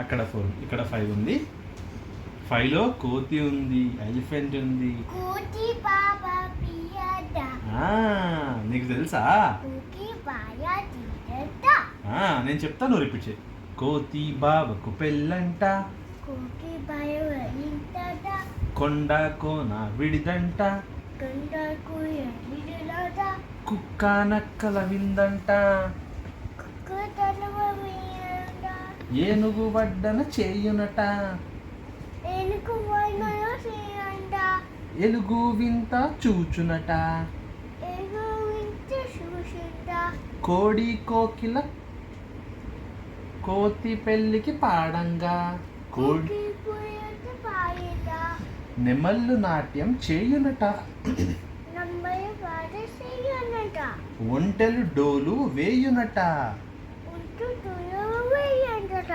అక్కడ 4 ఇక్కడ 5 ఉంది. 5లో కోతి ఉంది, ఎలిఫెంట్ ఉంది. కోతి బాబా పియట. నీకు తెలుసా? కోతి బాయా తీరట. నేను చెప్తాను, నువ్వు రిపీట్ చేయి. కోతి బాబకు పెళ్ళంట, కోతి బాయ ఇంటట, కొండ కోన విడిదంట, కొండకు ఎడిలట, కుక్క నక్కల విందంట, కుక్క తలవ వియంట, ఏనుగు వడ్డన చేయునట, ఏనుగు వైమలో చేయంట, ఎలుగు వింత చూచునట, ఏనుగు వింత చూసింట, కోడి కోకిల కోతి పెళ్ళికి పాడంగా, కోతి పుయట పాయట, నెమళ్ళు నాట్యం చేయునట, నంబర్ పాట చేయనట, ఒంటెలు డోలు వేయునట, ఉంటూ తులవ వేయంట,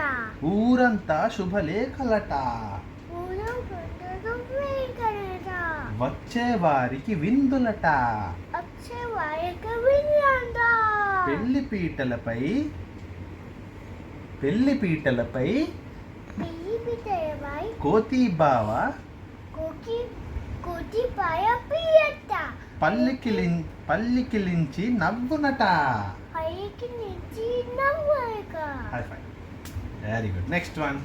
ఊరంతా శుభలేఖలట, ఊరం కొండకు వేయకనట, వచ్చే వారికి విందులట, వచ్చే వారికి విందంట, పెళ్లి పీటలపై పెళ్లి పిటయపై కోతి బావ కోతి పాయ పియట, పల్లికిలించి నవ్వునట. పైకి నుంచి నవ్వక. High five. Very good. Next one.